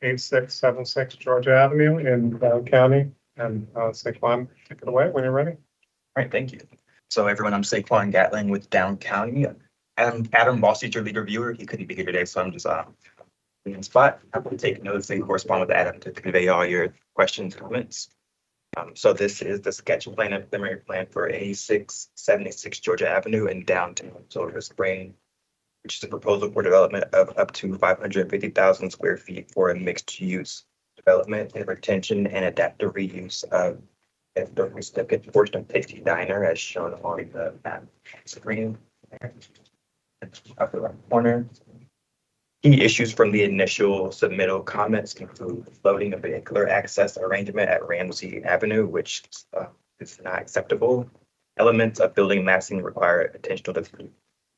8676 Georgia Avenue in Down County. And Saquon, take it away when you're ready. All right, thank you. So everyone, I'm Saquon Gatling with Down County. Adam Boss is your lead reviewer. He couldn't be here today, so I'm just in the spot. I'm going to take notes and correspond with Adam to convey all your questions, comments. So this is the sketch plan and preliminary plan for 8676 Georgia Avenue in downtown Silver Spring, which is a proposal for development of up to 550,000 square feet for a mixed use development and retention and adaptive reuse of a significant portion of Tasty Diner as shown on the map screen. Upper right corner. Key issues from the initial submittal comments include floating a vehicular access arrangement at Ramsey Avenue, which is not acceptable. Elements of building massing require attention to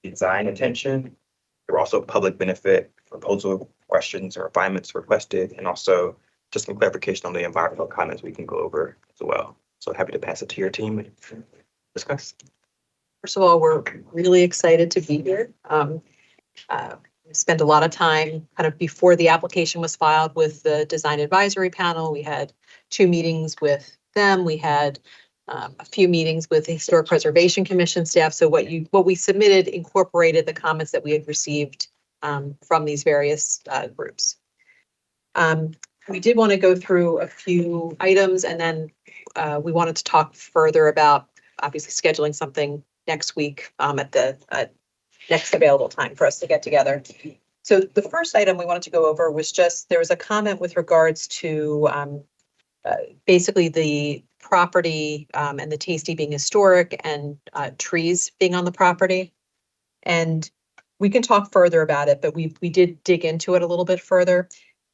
design attention. There were also public benefit proposal questions or refinements requested, and also just some clarification on the environmental comments we can go over as well. So happy to pass it to your team and discuss. First of all, we're really excited to be here. We spent a lot of time kind of before the application was filed with the design advisory panel. We had 2 meetings with them. We had a few meetings with the Historic Preservation Commission staff. So what we submitted incorporated the comments that we had received from these various groups. We did want to go through a few items, and then we wanted to talk further about obviously scheduling something next week at the next available time for us to get together. So the first item we wanted to go over was just, there was a comment with regards to basically the property and the Tasty being historic and trees being on the property. And we can talk further about it, but we did dig into it a little bit further.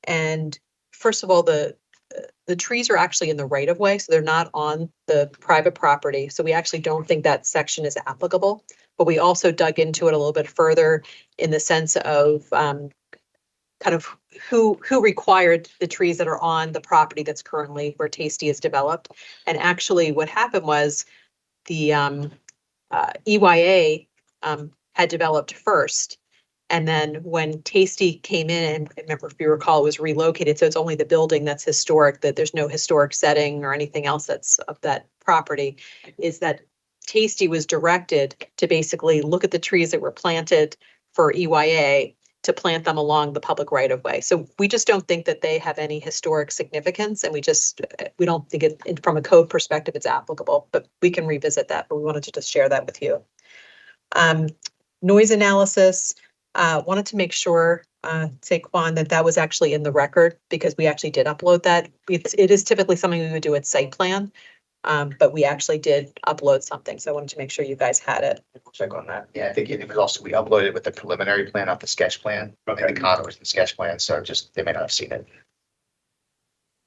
And first of all, the trees are actually in the right of way, so they're not on the private property. So we actually don't think that section is applicable. But we also dug into it a little bit further in the sense of kind of who required the trees that are on the property that's currently where Tasty is developed. And actually what happened was the EYA had developed first. And then when Tasty came in, and remember, if you recall, it was relocated. So it's only the building that's historic, that there's no historic setting or anything else that's of that property, is that Tasty was directed to basically look at the trees that were planted for EYA to plant them along the public right of way. So we just don't think that they have any historic significance, and we don't think it from a code perspective it's applicable, but we can revisit that, but we wanted to just share that with you. Noise analysis, wanted to make sure, Saquon, that was actually in the record, because we actually did upload that. It is typically something we would do at site plan. But we actually did upload something, so I wanted to make sure you guys had it. We'll check on that. Yeah, I think it was also, we uploaded with the preliminary plan off the sketch plan. Okay. And the contours in the sketch plan, so just, they may not have seen it.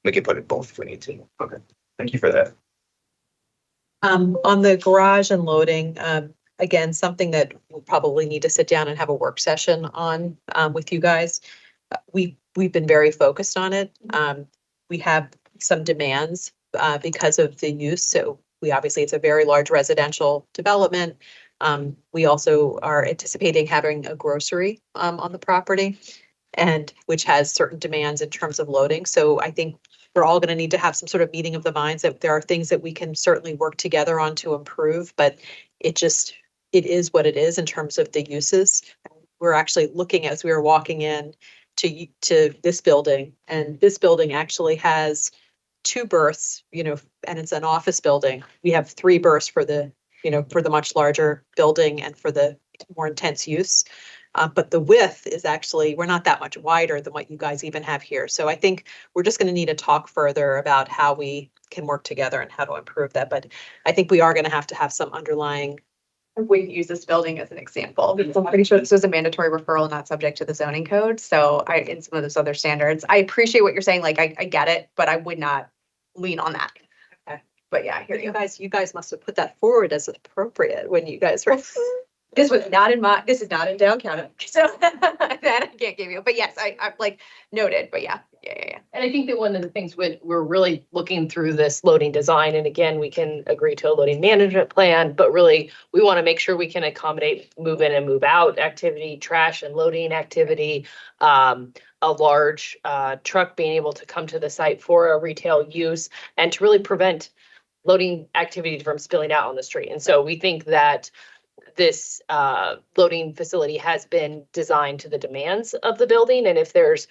We can put it both if we need to. Okay, thank you for that. On the garage and loading, again, something that we'll probably need to sit down and have a work session on with you guys. We've been very focused on it. We have some demands because of the use. So it's a very large residential development. We also are anticipating having a grocery on the property, and which has certain demands in terms of loading. So I think we're all going to need to have some sort of meeting of the minds that there are things that we can certainly work together on to improve, but it is what it is in terms of the uses. We're actually looking as we were walking in to this building, and this building actually has 2 berths, and it's an office building. We have 3 berths for the much larger building and for the more intense use. But the width is actually, we're not that much wider than what you guys even have here. So I think we're just going to need to talk further about how we can work together and how to improve that. But I think we are going to have some underlying. We use this building as an example, because I'm pretty sure this was a mandatory referral, not subject to the zoning code. So in some of those other standards, I appreciate what you're saying. Like, I get it, but I would not lean on that. Okay. But yeah, here you guys must have put that forward as appropriate when you guys were. This is not in downtown. So that I can't give you, but yes, I like noted, but yeah. And I think that one of the things we're really looking through this loading design, and again, we can agree to a loading management plan, but really we want to make sure we can accommodate move in and move out activity, trash and loading activity, a large truck being able to come to the site for a retail use and to really prevent loading activity from spilling out on the street. And so we think that this loading facility has been designed to the demands of the building. And if there's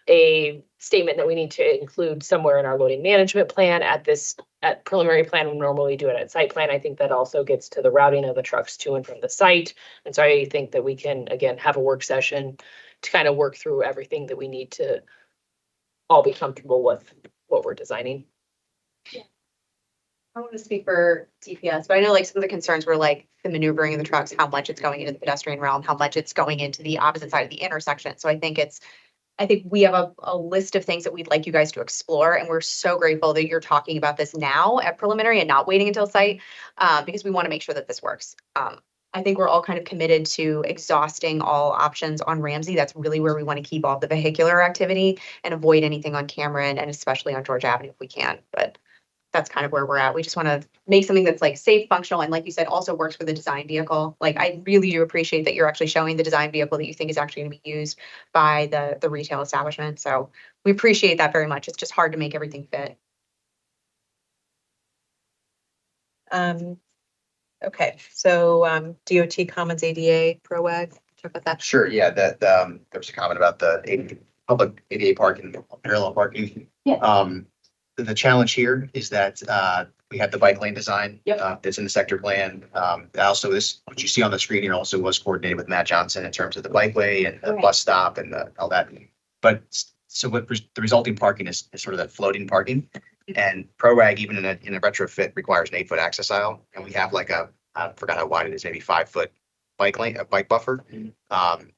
a statement that we need to include somewhere in our loading management plan at preliminary plan, we normally do it at site plan. I think that also gets to the routing of the trucks to and from the site. And so I think that we can, again, have a work session to kind of work through everything that we need to all be comfortable with what we're designing. I don't want to speak for DPS, but I know like some of the concerns were like the maneuvering of the trucks, how much it's going into the pedestrian realm, how much it's going into the opposite side of the intersection. So I think we have a list of things that we'd like you guys to explore, and we're so grateful that you're talking about this now at preliminary and not waiting until site, because we want to make sure that this works. I think we're all kind of committed to exhausting all options on Ramsey. That's really where we want to keep all the vehicular activity and avoid anything on Cameron and especially on George Avenue if we can. But that's kind of where we're at. We just want to make something that's like safe, functional, and like you said, also works for the design vehicle. Like I really do appreciate that you're actually showing the design vehicle that you think is actually going to be used by the retail establishment. So we appreciate that very much. It's just hard to make everything fit. Okay, so DOT Commons ADA ProAg, talk about that. Sure, yeah, that, there was a comment about the public ADA parking, parallel parking. Yeah. The challenge here is that, we have the bike lane design. Yep. That's in the sector plan. Also this, what you see on the screen here also was coordinated with Matt Johnson in terms of the bikeway and the Right. bus stop and all that. But so what the resulting parking is sort of that floating parking. And ProRag, even in a retrofit, requires an 8-foot access aisle. And we have like I forgot how wide it is, maybe 5-foot bike lane, a bike buffer.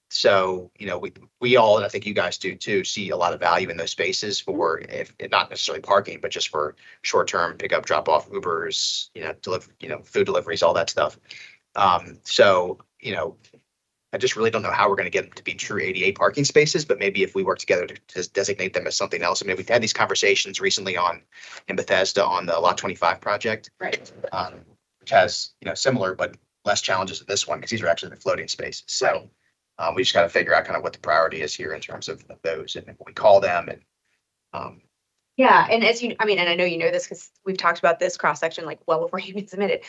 So, you know, we all, and I think you guys do too, see a lot of value in those spaces for, if not necessarily parking, but just for short-term pickup, drop off, Ubers, food deliveries, all that stuff. So, you know, I just really don't know how we're going to get them to be true ADA parking spaces, but maybe if we work together to designate them as something else. I mean, we've had these conversations recently in Bethesda on the Lot 25 project. Right. Which has, similar but less challenges than this one, because these are actually the floating spaces. So we just got to figure out kind of what the priority is here in terms of those and what we call them. And Yeah, and and I know you know this because we've talked about this cross section like well before you even submitted.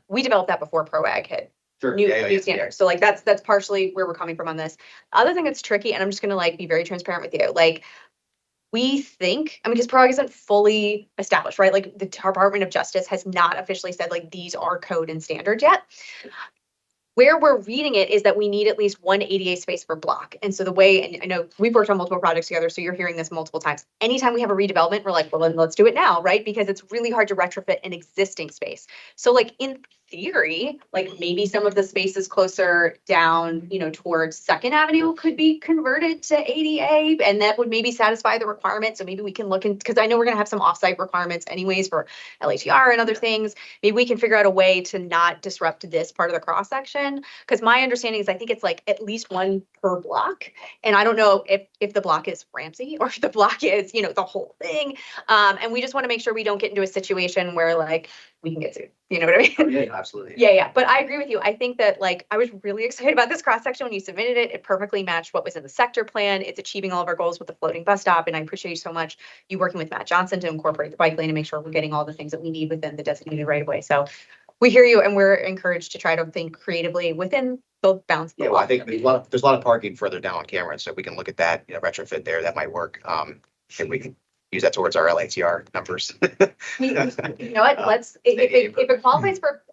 We developed that before ProAg hit new standards. So like that's partially where we're coming from on this. Other thing that's tricky, and I'm just gonna like be very transparent with you, like we think, because ProAg isn't fully established, right? Like the Department of Justice has not officially said like these are code and standards yet. Where we're reading it is that we need at least one ADA space per block. And so the way, and I know we've worked on multiple projects together, so you're hearing this multiple times. Anytime we have a redevelopment, we're like, well, then let's do it now, right? Because it's really hard to retrofit an existing space. So like in theory, like maybe some of the spaces closer down, towards Second Avenue could be converted to ADA, and that would maybe satisfy the requirement. So maybe we can look in, because I know we're gonna have some offsite requirements anyways for LATR and other things. Maybe we can figure out a way to not disrupt this part of the cross section. Because my understanding is I think it's like at least one per block. And I don't know if the block is Ramsey or if the block is, the whole thing. And we just want to make sure we don't get into a situation where like we can get sued. You know what I mean? yeah, absolutely. Yeah. But I agree with you. I think that like I was really excited about this cross section when you submitted it. It perfectly matched what was in the sector plan. It's achieving all of our goals with the floating bus stop. And I appreciate you so much, you working with Matt Johnson to incorporate the bike lane and make sure we're getting all the things that we need within the designated right of way. So we hear you, and we're encouraged to try to think creatively within the bounds. Of the Yeah, well, law. I think there's a lot of parking further down on Cameron, so we can look at that, retrofit there. That might work. And we can use that towards our LATR numbers. You know what? Let's if it qualifies for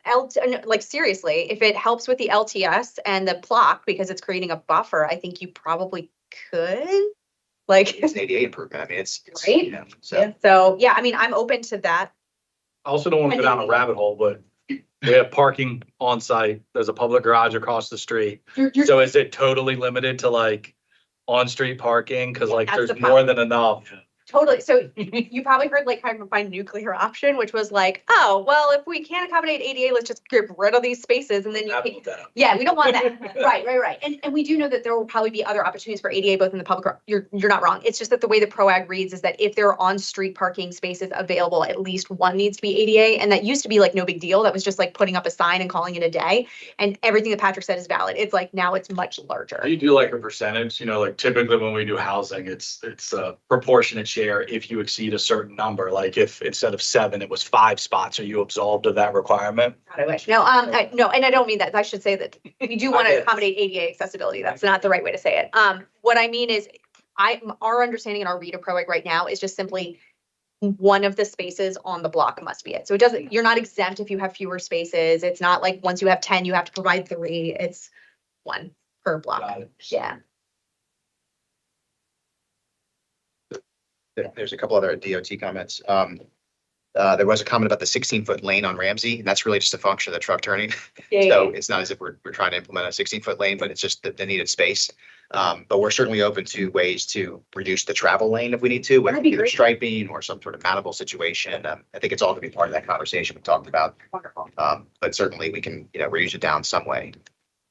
like seriously, if it helps with the LTS and the block because it's creating a buffer, I think you probably could. Like It's an ADA improvement. I mean, it's Right? so. So yeah, I'm open to that. I also don't want to go down a rabbit hole, but we have parking on site. There's a public garage across the street. So is it totally limited to like on-street parking? Cause like That's there's the more than enough Totally. So you probably heard like kind of my nuclear option, which was like, oh, well, if we can't accommodate ADA, let's just get rid of these spaces and then you can. Yeah, we don't want that. Right. And we do know that there will probably be other opportunities for ADA, both in the public, you're not wrong. It's just that the way the PROAG reads is that if there are on-street parking spaces available, at least one needs to be ADA. And that used to be like no big deal. That was just like putting up a sign and calling it a day. And everything that Patrick said is valid. It's like now it's much larger. You do like a percentage, you know, like typically when we do housing, it's a proportionate share if you exceed a certain number. Like if instead of 7, it was 5 spots, are you absolved of that requirement? God, I wish. No, no, and I don't mean that. I should say that we do want to accommodate ADA accessibility. That's not the right way to say it. What I mean is our understanding and our read of PROAG right now is just simply one of the spaces on the block must be it. So it doesn't, you're not exempt if you have fewer spaces. It's not like once you have 10, you have to provide 3. It's 1 per block. Got it. Yeah. There's a couple other DOT comments. There was a comment about the 16-foot lane on Ramsey, and that's really just a function of the truck turning. So it's not as if we're trying to implement a 16-foot lane, but it's just the needed space. But we're certainly open to ways to reduce the travel lane if we need to, with That'd be either great. striping or some sort of mountable situation. I think it's all gonna be part of that conversation we talked about. Wonderful. But certainly we can, reduce it down some way.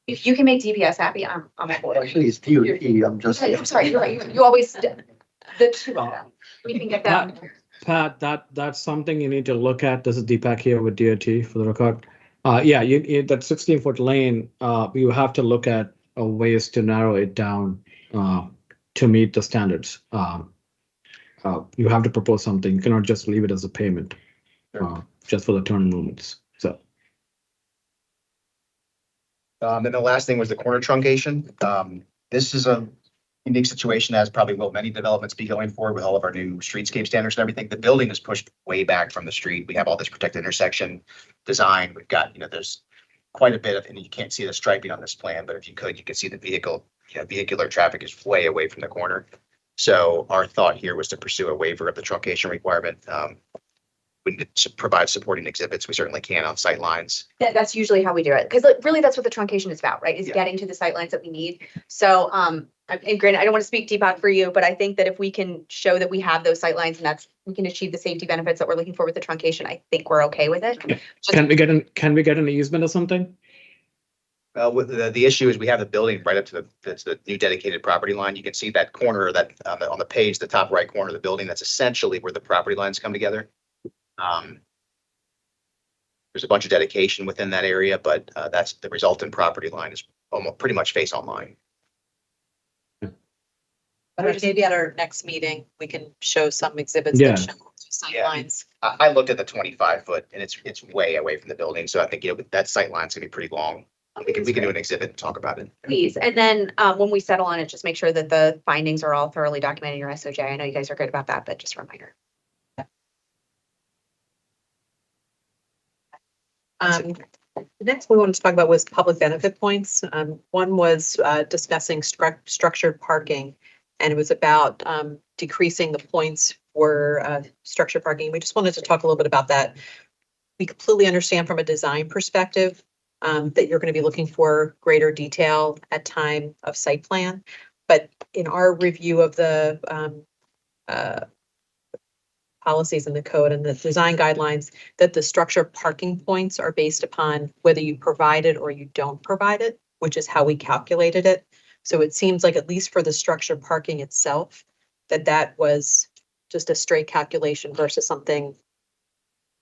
If you can make DPS happy, I'm on board. Actually, it's DOT, I'm just. I'm sorry, you're right. You always, the two of them. We can get them. Pat, that's something you need to look at. This is Deepak here with DOT for the record. Yeah, that 16-foot lane, you have to look at ways to narrow it down to meet the standards. You have to propose something. You cannot just leave it as a payment just for the turn movements. So. And the last thing was the corner truncation. This is a unique situation, as probably will many developments be going forward with all of our new streetscape standards and everything. The building is pushed way back from the street. We have all this protected intersection design. We've got, there's quite a bit of, and you can't see the striping on this plan, but if you could see the vehicular traffic is way away from the corner. So our thought here was to pursue a waiver of the truncation requirement. We need to provide supporting exhibits. We certainly can on sight lines. That's usually how we do it. Because really that's what the truncation is about, right? Is Yeah. getting to the sight lines that we need. So, and granted, I don't want to speak Deepak for you, but I think that if we can show that we have those sight lines and we can achieve the safety benefits that we're looking for with the truncation, I think we're okay with it. Can we get an easement or something? With the issue is we have the building right up to the new dedicated property line. You can see that corner that on the page, the top right corner of the building, that's essentially where the property lines come together. There's a bunch of dedication within that area, but that's the resultant property line is almost pretty much face on line. But maybe at our next meeting, we can show some exhibits Yeah. that show sight Yeah. lines. I looked at the 25-foot and it's way away from the building. So I think, that sight line's gonna be pretty long. We can do an exhibit and talk about it. Please. And then when we settle on it, just make sure that the findings are all thoroughly documented in your SOJ. I know you guys are good about that, but just a reminder. Next we wanted to talk about was public benefit points. One was discussing structured parking, and it was about decreasing the points for structured parking. We just wanted to talk a little bit about that. We completely understand from a design perspective that you're going to be looking for greater detail at time of site plan. But in our review of the policies in the code and the design guidelines, that the structured parking points are based upon whether you provide it or you don't provide it, which is how we calculated it. So it seems like, at least for the structured parking itself, that was just a straight calculation versus something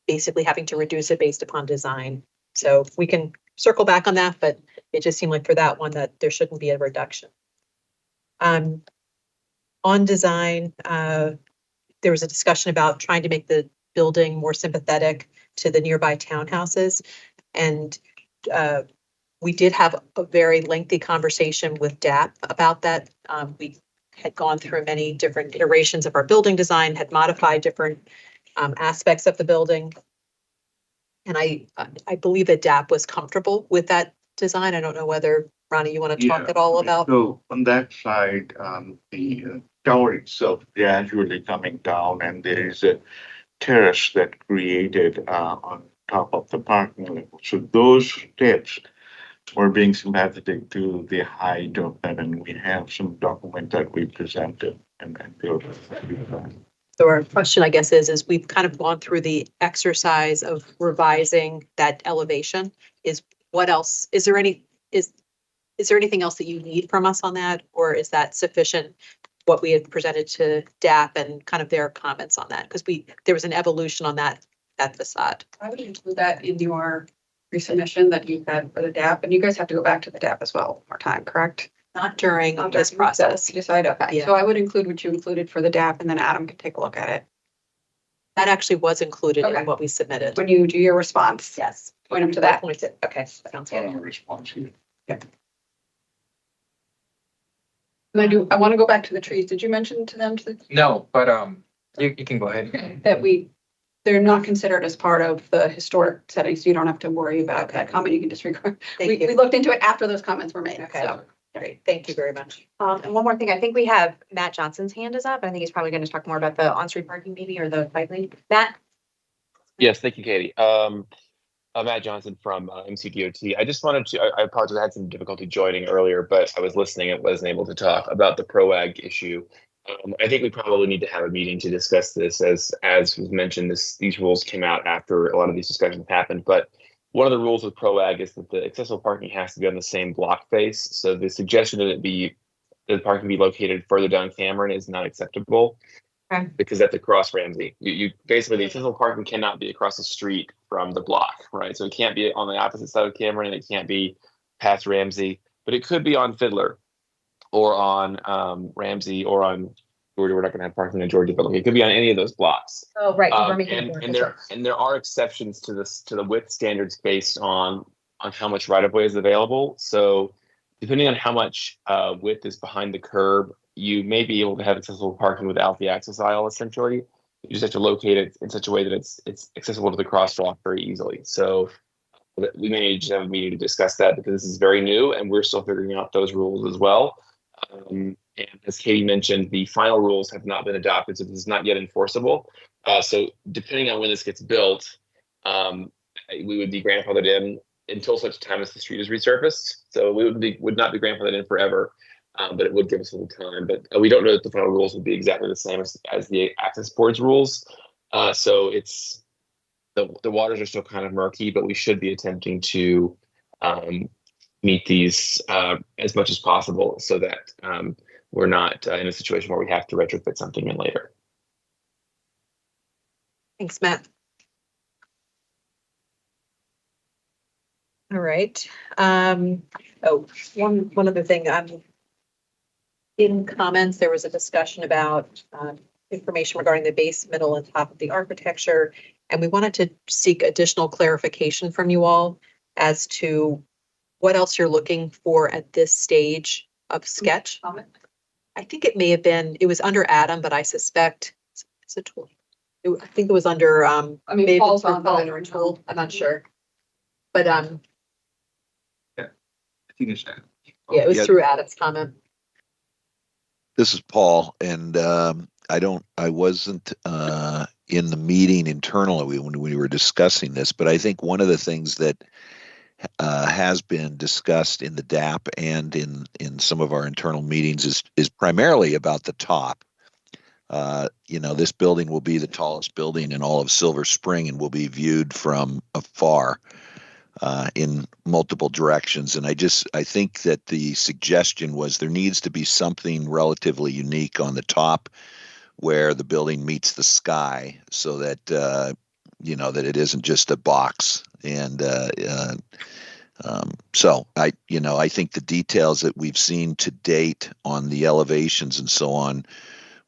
basically having to reduce it based upon design. So we can circle back on that, but it just seemed like for that one that there shouldn't be a reduction. On design, there was a discussion about trying to make the building more sympathetic to the nearby townhouses. And we did have a very lengthy conversation with DAP about that. We had gone through many different iterations of our building design, had modified different aspects of the building. And I believe that DAP was comfortable with that design. I don't know whether, Ronnie, you want to talk at all about? So on that side, the tower itself gradually coming down, and there is a terrace that created on top of the parking level. So those steps were being sympathetic to the height of that, and we have some document that we presented and built. So our question, I guess, is we've kind of gone through the exercise of revising that elevation. Is what else, is there anything else that you need from us on that? Or is that sufficient, what we had presented to DAP and kind of their comments on that? Because there was an evolution on that facade. I would include that in your resubmission that you had for the DAP, and you guys have to go back to the DAP as well, one more time, correct? Not during Not this during- process. You decide, okay, Yeah. so I would include what you included for the DAP, and then Adam can take a look at it. That actually was included Okay. in what we submitted. When you do your response, Yes. point them to that. Pointed. Okay, sounds On good. the response here. And I want to go back to the trees. Did you mention to them No, but you can go ahead. that they're not considered as part of the historic setting, so you don't have to worry about that comment. You can disregard. Thank We you. looked into it after those comments were made, Okay. so. Great. Thank you very much. And one more thing, I think we have Matt Johnson's hand is up. I think he's probably going to talk more about the on-street parking maybe or the bike lane. Matt? Yes, thank you, Katie. I'm Matt Johnson from MCDOT. I just wanted to, I apologize, I had some difficulty joining earlier, but I was listening and wasn't able to talk about the PROAG issue. I think we probably need to have a meeting to discuss this. As was mentioned, these rules came out after a lot of these discussions happened. But one of the rules with PROAG is that the accessible parking has to be on the same block face. So the suggestion that the parking be located further down Cameron is not acceptable. Okay. Because that's across Ramsey. You basically, the accessible parking cannot be across the street from the block, right? So it can't be on the opposite side of Cameron, and it can't be past Ramsey, but it could be on Fiddler or on Ramsey or on Georgia. We're not going to have parking in Georgia, but it could be on any of those blocks. Oh, right. And there are exceptions to the width standards based on how much right of way is available. So depending on how much width is behind the curb, you may be able to have accessible parking without the access aisle. Essentially, you just have to locate it in such a way that it's accessible to the crosswalk very easily. So we may need to have a meeting to discuss that because this is very new and we're still figuring out those rules as well. And as Katie mentioned, the final rules have not been adopted, so this is not yet enforceable. So depending on when this gets built, we would be grandfathered in until such time as the street is resurfaced. So we would not be grandfathered in forever, but it would give us a little time. But we don't know that the final rules would be exactly the same as the access board's rules. So it's the waters are still kind of murky, but we should be attempting to meet these as much as possible so that we're not in a situation where we have to retrofit something in later. Thanks, Matt. All right. One other thing. In comments, there was a discussion about information regarding the base, middle, and top of the architecture, and we wanted to seek additional clarification from you all as to what else you're looking for at this stage of sketch. I think it may have been, it was under Adam, but I suspect it's a tool. I think it was under, maybe Paul's through on Paul that or original. tool. I'm not sure. But I think it's that. yeah, it was Yeah. through Adam's comment. This is Paul, and I wasn't in the meeting internally when we were discussing this, but I think one of the things that has been discussed in the DAP and in some of our internal meetings is primarily about the top. This building will be the tallest building in all of Silver Spring and will be viewed from afar in multiple directions. And I think that the suggestion was there needs to be something relatively unique on the top where the building meets the sky so that, that it isn't just a box. And so I think the details that we've seen to date on the elevations and so on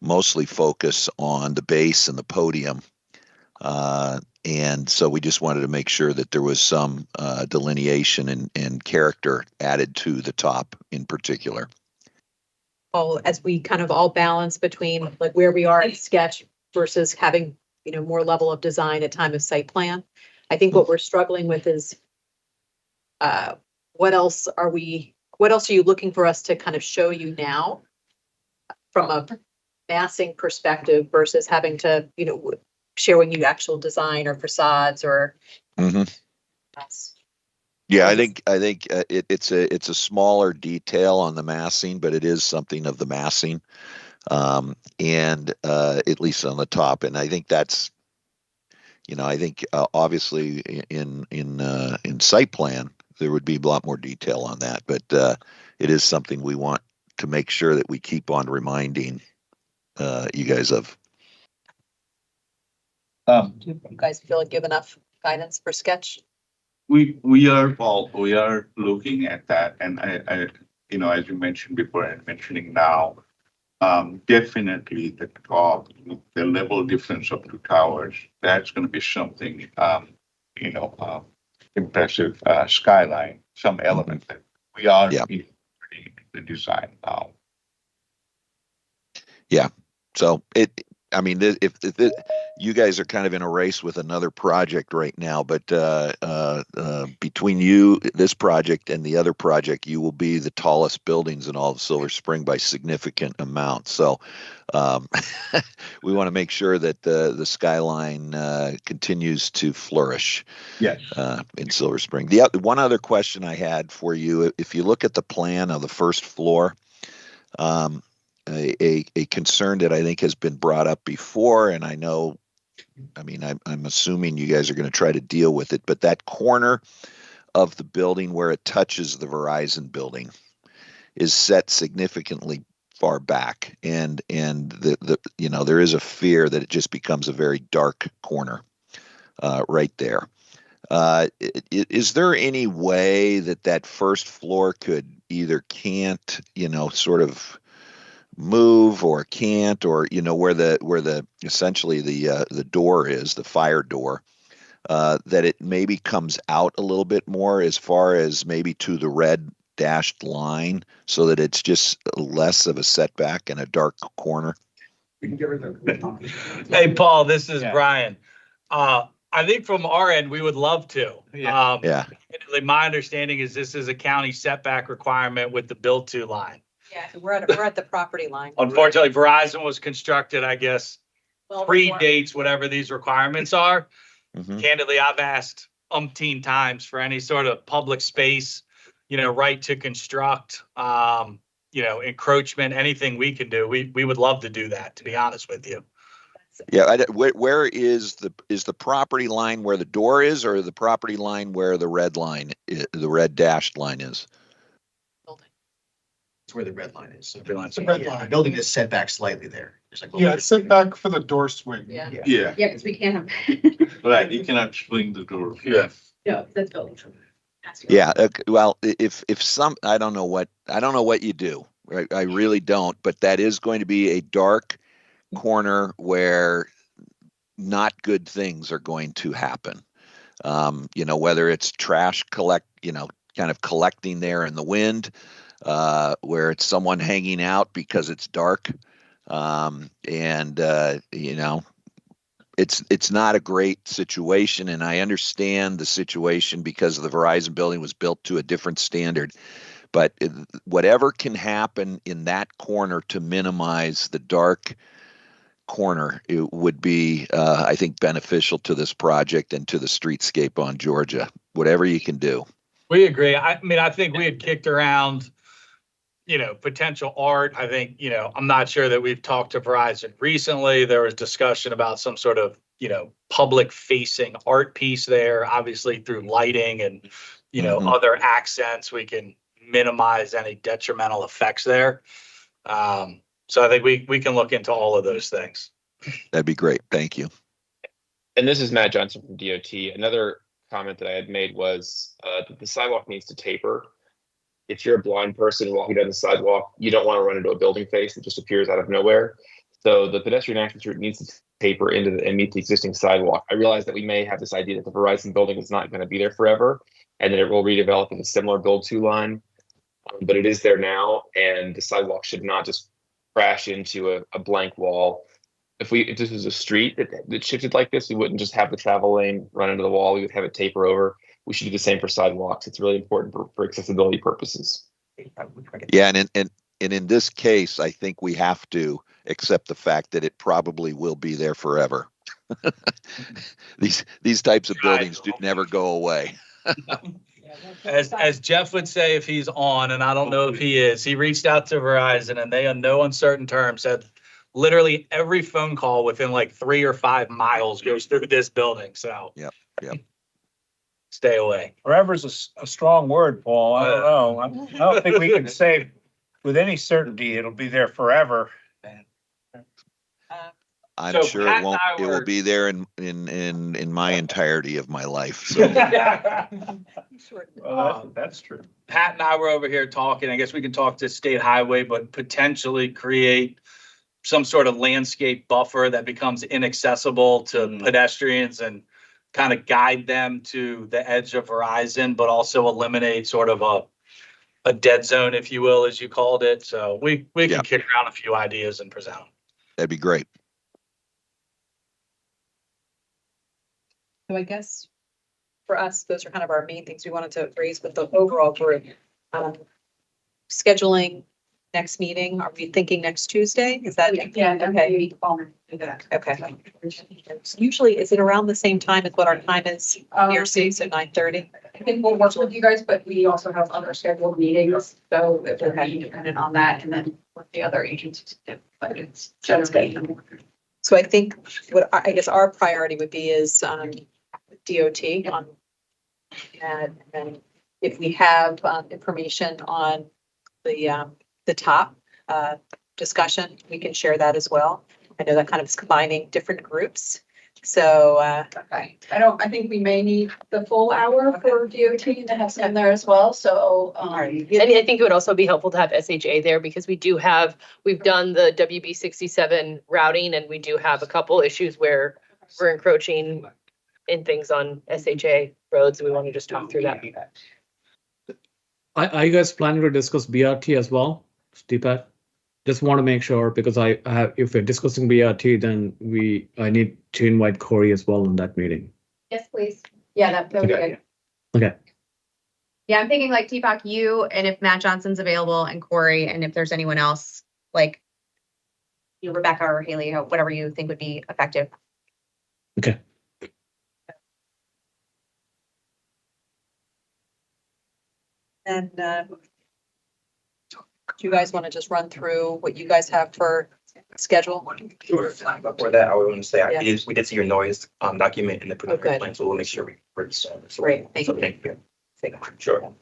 mostly focus on the base and the podium. And so we just wanted to make sure that there was some delineation and character added to the top in particular. As we kind of all balance between like where we are in sketch versus having, more level of design at time of site plan. I think what we're struggling with is what else are you looking for us to kind of show you now from a massing perspective versus having to, showing you actual design or facades or. Mm-hmm. Yeah, I think it's a smaller detail on the massing, but it is something of the massing. and at least on the top. And I think that's, I think obviously in site plan there would be a lot more detail on that, but it is something we want to make sure that we keep on reminding you guys of. Do you guys feel like you have enough guidance for sketch? We are, Paul, we are looking at that, and I as you mentioned before and mentioning now, definitely the top, the level difference of two towers, that's going to be something, impressive skyline, some element that we are Yeah. in the design now. Yeah. So if you guys are kind of in a race with another project right now, but between you, this project, and the other project, you will be the tallest buildings in all of Silver Spring by significant amounts. So we want to make sure that the skyline continues to flourish. Yes. In Silver Spring. One other question I had for you: if you look at the plan of the first floor. A concern that I think has been brought up before, and I'm assuming you guys are going to try to deal with it, but that corner of the building where it touches the Verizon building is set significantly far back, and there is a fear that it just becomes a very dark corner right there. Is there any way that first floor could either can't, sort of move or can't, or where the essentially the door is, the fire door, that it maybe comes out a little bit more as far as maybe to the red dashed line, so that it's just less of a setback and a dark corner? Hey, Paul, this is Brian. I think from our end, we would love to. Yeah. My understanding is this is a county setback requirement with the build-to line. Yeah, we're at the property line. Unfortunately, Verizon was constructed, I guess, Well, predates whatever these requirements are. Mm-hmm. Candidly, I've asked umpteen times for any sort of public space, right to construct, encroachment, anything we can do. We would love to do that, to be honest with you. Yeah. Where is the property line where the door is, or the property line where the red dashed line is? It's where the red line is. So The red the line. building is set back slightly there. There's like a Yeah, little it's set back for the door swing. Yeah. Yeah, Yeah, because we can't have. right, you cannot swing the door. Yeah. No, that's building. Yeah. Well, if some, I don't know what you do. Right? I really don't. But that is going to be a dark corner where not good things are going to happen. Whether it's trash kind of collecting there in the wind, where it's someone hanging out because it's dark, it's not a great situation. And I understand the situation because the Verizon building was built to a different standard. But whatever can happen in that corner to minimize the dark corner, it would be, I think, beneficial to this project and to the streetscape on Georgia. Whatever you can do. We agree. I think we had kicked around, potential art. I think, I'm not sure that we've talked to Verizon recently. There was discussion about some sort of, public facing art piece there, obviously through lighting and, other accents. We can minimize any detrimental effects there. So I think we can look into all of those things. That'd be great. Thank you. And this is Matt Johnson from DOT. Another comment that I had made was that the sidewalk needs to taper. If you're a blind person walking down the sidewalk, you don't want to run into a building face that just appears out of nowhere. So the pedestrian access route needs to taper into and meet the existing sidewalk. I realize that we may have this idea that the Verizon building is not going to be there forever, and that it will redevelop in a similar build-to line, but it is there now, and the sidewalk should not just crash into a blank wall. If this was a street that shifted like this, we wouldn't just have the travel lane run into the wall. We would have it taper over. We should do the same for sidewalks. It's really important for accessibility purposes. Yeah, and in this case, I think we have to accept the fact that it probably will be there forever. These types of buildings do never go away. as Jeff would say, if he's on, and I don't know if he is, he reached out to Verizon and they on no uncertain terms said literally every phone call within like 3 or 5 miles goes through this building. So. Yep, yep. Stay away. Forever's a strong word, Paul. I don't know. I don't think we can say with any certainty it'll be there forever. I'm So sure Pat it won't, and I it will were- be there in my entirety of my life. So That's true. Pat and I were over here talking, I guess we can talk to State Highway, but potentially create some sort of landscape buffer that becomes inaccessible to pedestrians and kind of guide them to the edge of Verizon, but also eliminate sort of a dead zone, if you will, as you called it. So we Yeah. can kick around a few ideas and present them. that'd be great. So I guess for us, those are kind of our main things we wanted to raise with the overall group. Scheduling next meeting, are we thinking next Tuesday? Is that? Yeah, Okay, do that. okay. Usually, is it around the same time as what our time is here, so 9:30? I think we'll work with you guys, but we also have other scheduled meetings, so if we're kind of dependent on that and then what the other agencies do, but it's generally. So I think what I guess our priority would be is DOT on. And then if we have information on the top discussion, we can share that as well. I know that kind of is combining different groups. So Okay, I think we may need the full hour for DOT to have some there as well, so, And I think it would also be helpful to have SHA there because we've done the WB 67 routing and we do have a couple issues where we're encroaching in things on SHA roads. And we want to just talk through that. Are you guys planning to discuss BRT as well, Deepak? Just want to make sure because I have, if we're discussing BRT, then I need to invite Corey as well in that meeting. Yes, please. Yeah, that would be good. Okay. Yeah, I'm thinking like Deepak, you, and if Matt Johnson's available and Corey, and if there's anyone else, like Rebecca or Haley, whatever you think would be effective. Okay. And do you guys want to just run through what you guys have for schedule? Sure. Before that, I would want to say, Yeah. we did see your noise document in the preliminary good. plan, so we'll make sure we. Great, thank So you. thank you. Sure.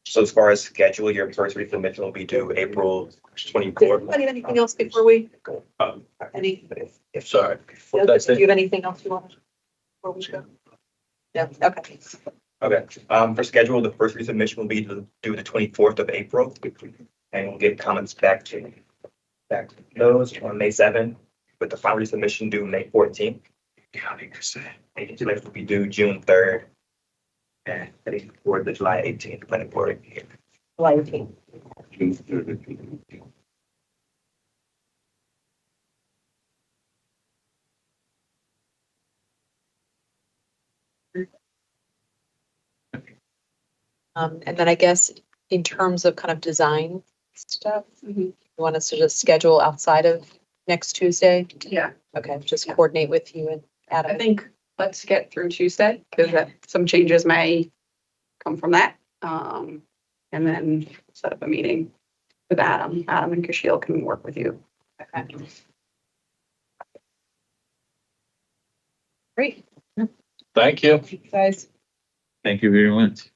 So as far as schedule, your first resubmission will be due April Does 24th. anybody have anything else before we, any, If sorry. do you have anything else you want before we go? Yeah, okay. Okay, for schedule, the first resubmission will be due the 24th of April. And we'll get comments back to those on May 7th, with the final resubmission due May 14th. Agency letters will be due June 3rd. And heading for the July 18th planning board here. July 18th. And then I guess in terms of kind of design stuff, you want us to just schedule outside of next Tuesday? yeah, Okay, just coordinate with you and I Adam. think let's get through Tuesday, because some changes may come from that. And then set up a meeting with Adam. Adam and Kashil can work with you. Okay. Great, Thank you. guys. Thank you very much.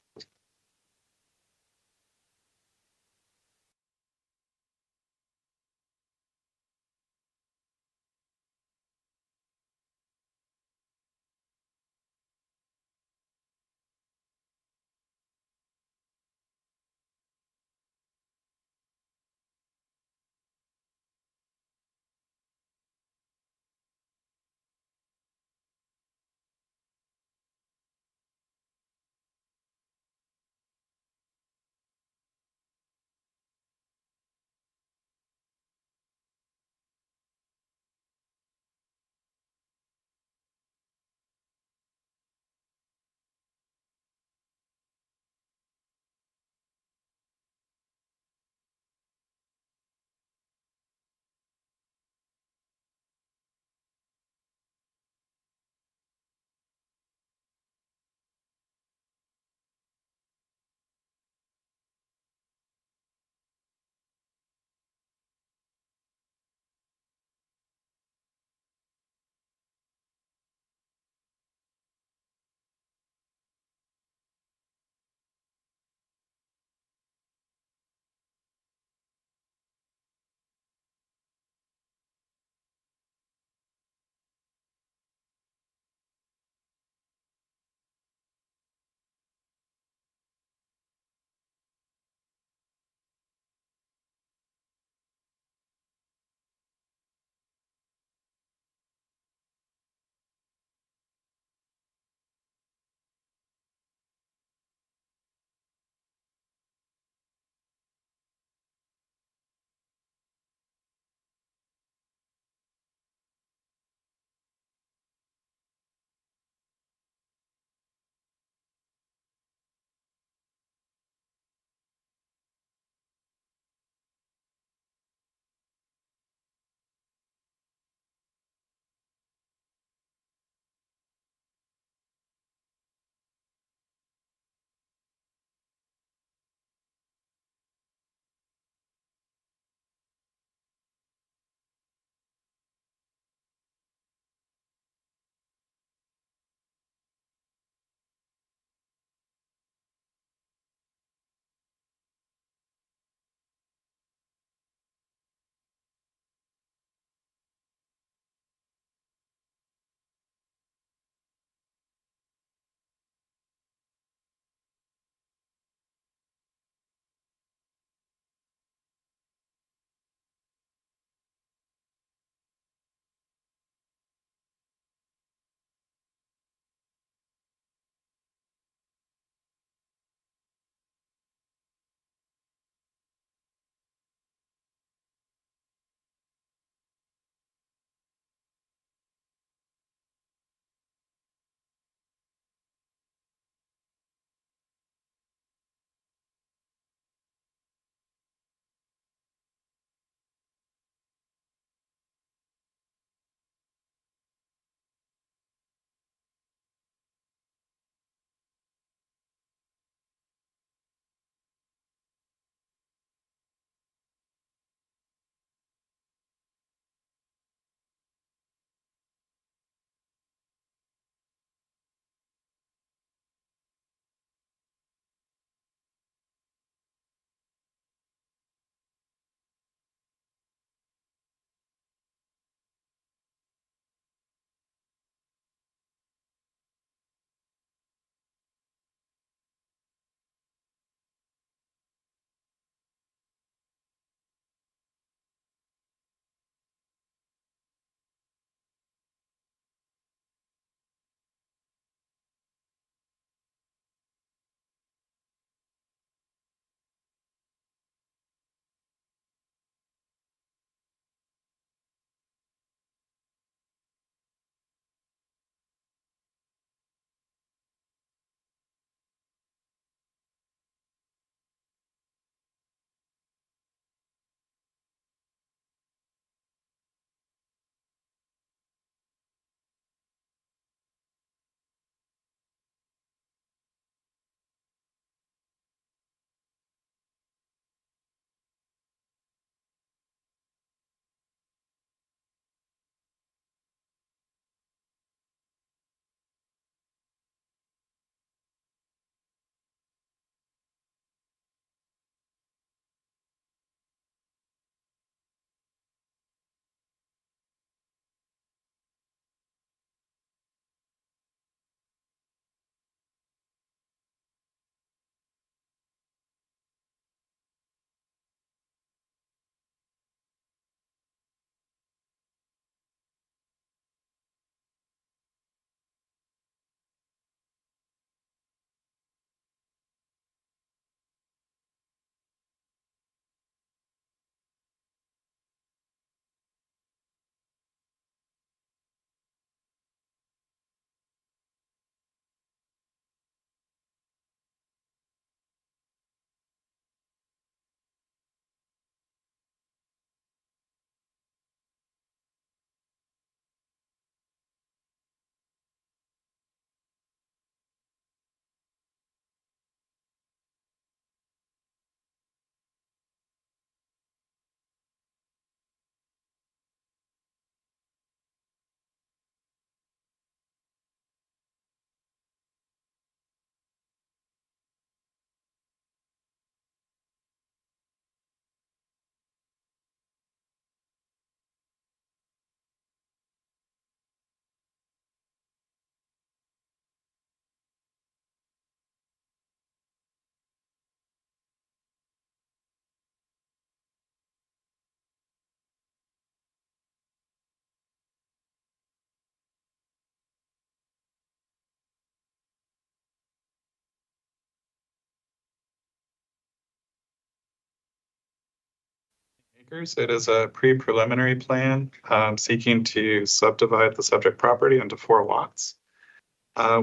acres. It is a pre-preliminary plan seeking to subdivide the subject property into 4 lots.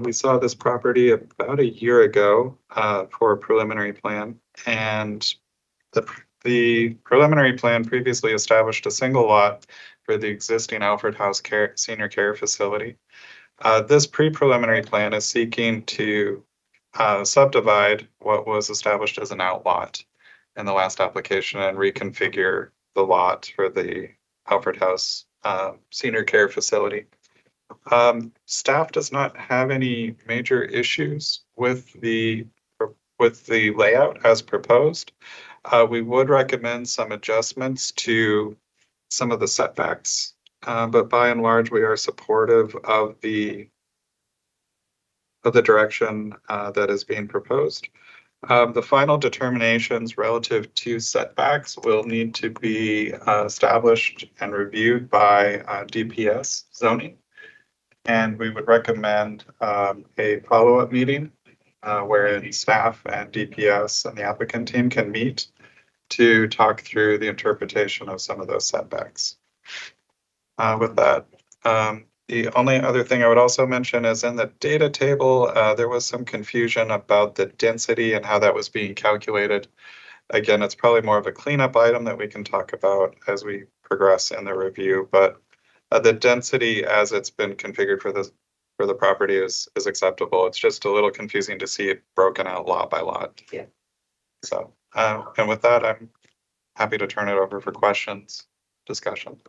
We saw this property about a year ago for a preliminary plan, and the preliminary plan previously established a single lot for the existing Alfred House Senior Care Facility. This pre-preliminary plan is seeking to subdivide what was established as an outlot in the last application and reconfigure the lot for the Alfred House Senior Care Facility. Staff does not have any major issues with the layout as proposed. We would recommend some adjustments to some of the setbacks, but by and large, we are supportive of the direction that is being proposed. The final determinations relative to setbacks will need to be established and reviewed by DPS zoning. And we would recommend a follow-up meeting wherein staff and DPS and the applicant team can meet to talk through the interpretation of some of those setbacks. With that, the only other thing I would also mention is in the data table, there was some confusion about the density and how that was being calculated. Again, it's probably more of a cleanup item that we can talk about as we progress in the review, but the density as it's been configured for the property is acceptable. It's just a little confusing to see it broken out lot by lot. Yeah. So, and with that, I'm happy to turn it over for questions, discussion.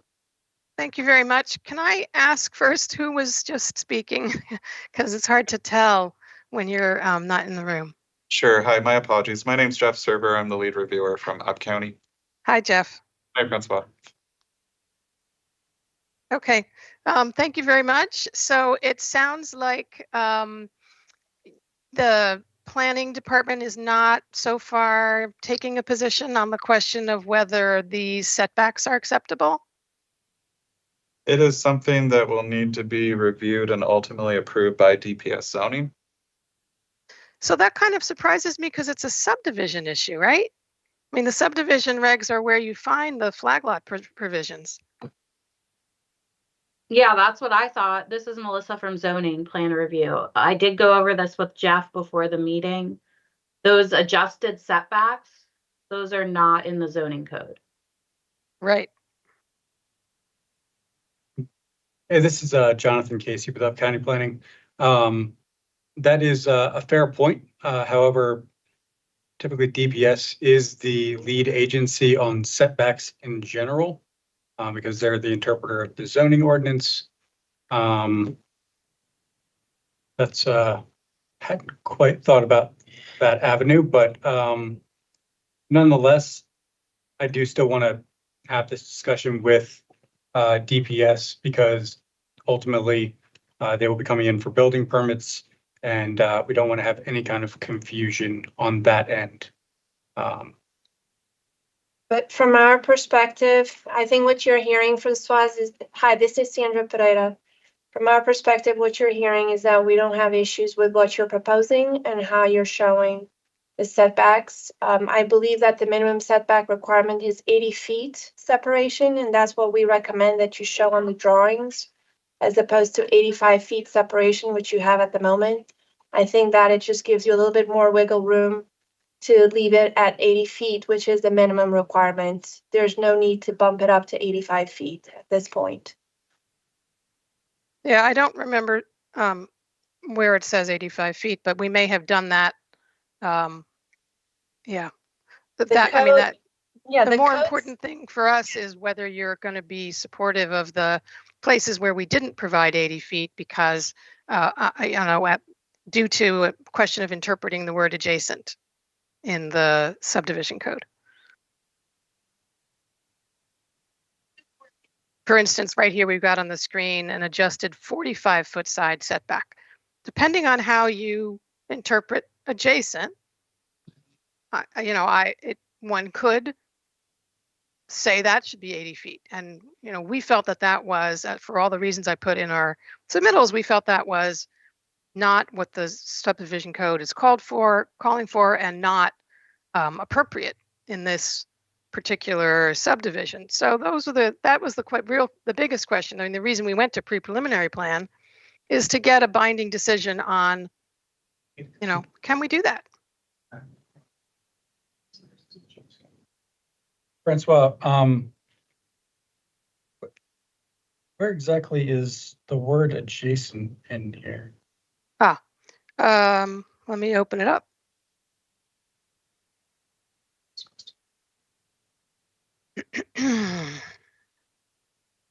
Thank you very much. Can I ask first who was just speaking? Because it's hard to tell when you're not in the room. Sure. Hi, my apologies. My name's Jeff Server. I'm the lead reviewer from Up County. Hi, Jeff. Hi, Principal. Okay. Thank you very much. So it sounds like the planning department is not so far taking a position on the question of whether the setbacks are acceptable. It is something that will need to be reviewed and ultimately approved by DPS zoning. So that kind of surprises me because it's a subdivision issue, right? I mean, the subdivision regs are where you find the flag lot provisions. Yeah, that's what I thought. This is Melissa from Zoning Plan Review. I did go over this with Jeff before the meeting. Those adjusted setbacks, those are not in the zoning code. Right. Hey, this is Jonathan Casey with Up County Planning. That is a fair point. However, typically DPS is the lead agency on setbacks in general because they're the interpreter of the zoning ordinance. That's hadn't quite thought about that avenue, but nonetheless, I do still want to have this discussion with DPS because ultimately they will be coming in for building permits and we don't want to have any kind of confusion on that end. But from our perspective, I think what you're hearing from SWAS is, hi, this is Sandra Pereira. From our perspective, what you're hearing is that we don't have issues with what you're proposing and how you're showing the setbacks. I believe that the minimum setback requirement is 80 feet separation, and that's what we recommend that you show on the drawings, as opposed to 85 feet separation, which you have at the moment. I think that it just gives you a little bit more wiggle room to leave it at 80 feet, which is the minimum requirement. There's no need to bump it up to 85 feet at this point. Yeah, I don't remember where it says 85 feet, but we may have done that. Yeah, I mean, that yeah, the more important thing for us is whether you're going to be supportive of the places where we didn't provide 80 feet because, due to a question of interpreting the word adjacent in the subdivision code. For instance, right here, we've got on the screen an adjusted 45-foot side setback. Depending on how you interpret adjacent, one could say that should be 80 feet. And, we felt that was, for all the reasons I put in our submittals, we felt that was not what the subdivision code is calling for, and not appropriate in this particular subdivision. So that was the biggest question. I mean, the reason we went to pre-preliminary plan is to get a binding decision on, can we do that? Francois, where exactly is the word adjacent in here? Let me open it up.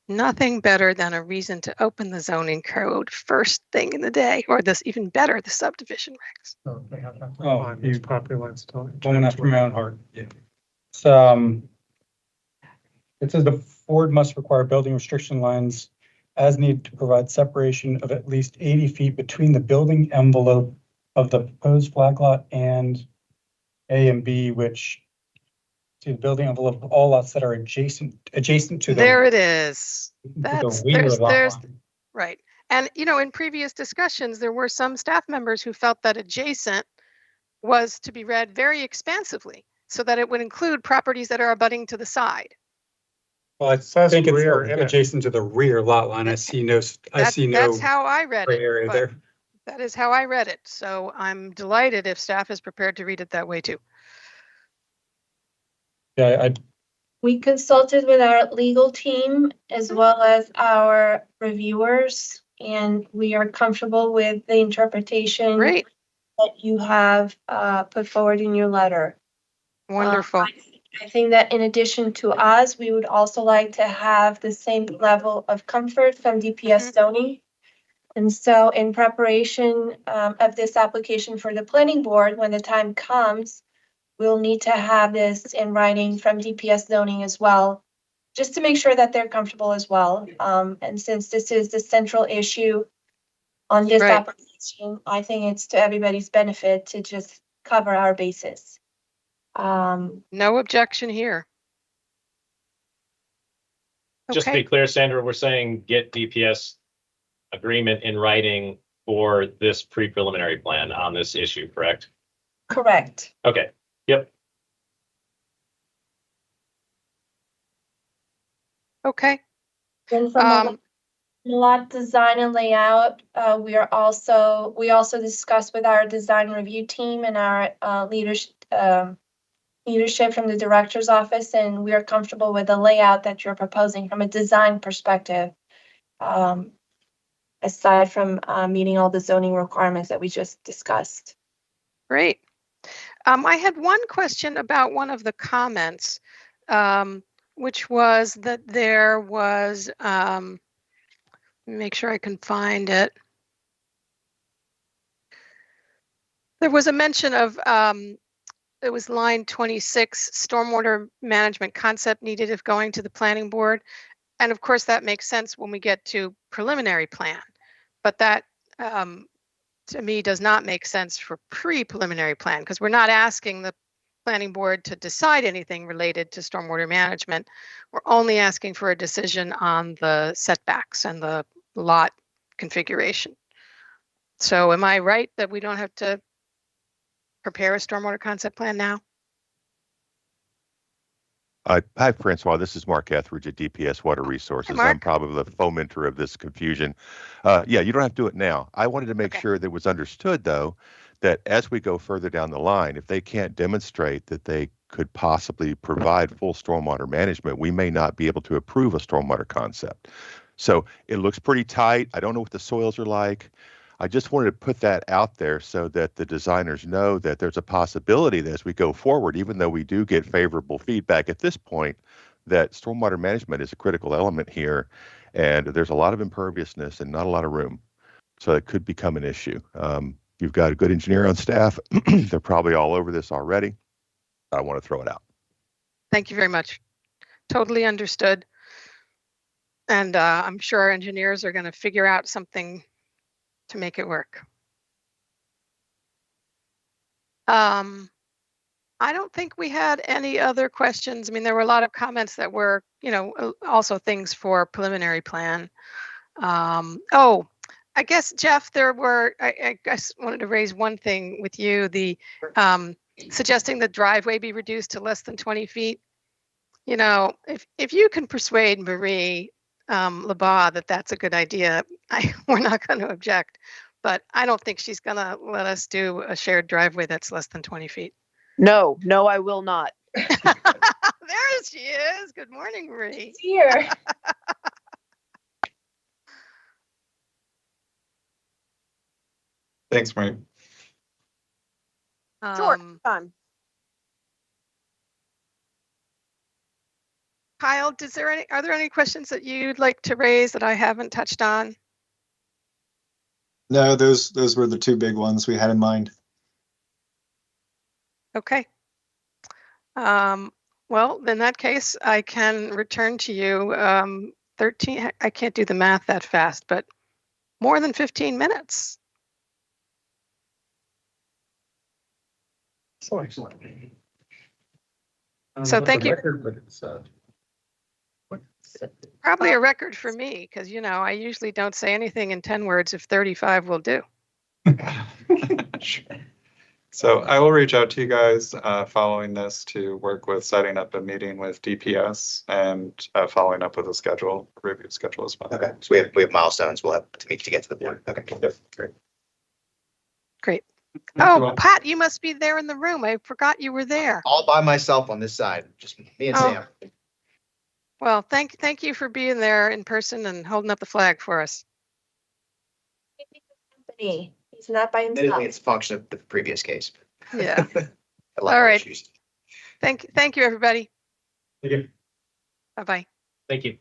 Nothing better than a reason to open the zoning code first thing in the day, or this even better, the subdivision regs. So they have that Oh, on you- these property lines still. Woman after my own heart. Yeah. So, it says the board must require building restriction lines as needed to provide separation of at least 80 feet between the building envelope of the proposed flag lot and A and B, which to the building envelope of all lots that are adjacent to the. There it is. to the That's rear lot there's line. right. And in previous discussions, there were some staff members who felt that adjacent was to be read very expansively, so that it would include properties that are abutting to the side. Well, I says think it's rear in it. adjacent to the rear lot line. I see no. That's how I read gray it. area but there. That is how I read it. So I'm delighted if staff is prepared to read it that way too. Yeah, We consulted with our legal team as well as our reviewers, and we are comfortable with the interpretation Great. that you have put forward in your letter. Wonderful. I think that in addition to us, we would also like to have the same level of comfort from DPS zoning. And so in preparation of this application for the planning board, when the time comes, we'll need to have this in writing from DPS zoning as well, just to make sure that they're comfortable as well. And since this is the central issue on this Right. application, I think it's to everybody's benefit to just cover our bases. No objection here. Just to Okay. be clear, Sandra, we're saying get DPS agreement in writing for this pre-preliminary plan on this issue, correct? Correct. Okay, yep. Okay. Then from a lot design and layout, we also discussed with our design review team and our leadership from the director's office, and we are comfortable with the layout that you're proposing from a design perspective. Aside from meeting all the zoning requirements that we just discussed. Great. I had one question about one of the comments, which was that there was, let me make sure I can find it. There was a mention of, it was line 26, stormwater management concept needed if going to the planning board. And of course, that makes sense when we get to preliminary plan. But that, to me, does not make sense for pre-preliminary plan, because we're not asking the planning board to decide anything related to stormwater management. We're only asking for a decision on the setbacks and the lot configuration. So am I right that we don't have to prepare a stormwater concept plan now? Hi, Francois. This is Mark Etheridge at DPS Water Resources. Mark. I'm probably the fomenter of this confusion. Yeah, you don't have to do it now. I wanted to make sure that it was understood, though, that as we go further down the line, if they can't demonstrate that they could possibly provide full stormwater management, we may not be able to approve a stormwater concept. So it looks pretty tight. I don't know what the soils are like. I just wanted to put that out there so that the designers know that there's a possibility that as we go forward, even though we do get favorable feedback at this point, that stormwater management is a critical element here. And there's a lot of imperviousness and not a lot of room. So it could become an issue. You've got a good engineer on staff. They're probably all over this already. I want to throw it out. Thank you very much. Totally understood. And I'm sure our engineers are going to figure out something to make it work. I don't think we had any other questions. I mean, there were a lot of comments that were, also things for preliminary plan. Oh, I guess, Jeff, I guess wanted to raise one thing with you, the suggesting the driveway be reduced to less than 20 feet. you know, if you can persuade Marie Labat that that's a good idea, we're not going to object. But I don't think she's going to let us do a shared driveway that's less than 20 feet. No, I will not. There she is. Good morning, Marie. Here. Thanks, Marie. Sure, time. Kyle, are there any questions that you'd like to raise that I haven't touched on? No, those were the two big ones we had in mind. Okay. Well, in that case, I can return to you 13. I can't do the math that fast, but more than 15 minutes. So excellent. So thank you. But it's, Probably a record for me because, you know, I usually don't say anything in 10 words if 35 will do. So I will reach out to you guys following this to work with setting up a meeting with DPS and following up with a review schedule as well. Okay, so we have milestones we'll have to meet to get to the board. Okay, great. Great. Thank you Oh, all. Pat, you must be there in the room. I forgot you were there. All by myself on this side, just me and Oh. Sam. Well, thank you for being there in person and holding up the flag for us. Company. He's not by himself. Admittedly, it's a function of the previous case. Yeah. A lot All of right. issues. Thank you, everybody. Thank you. Bye-bye. Thank you.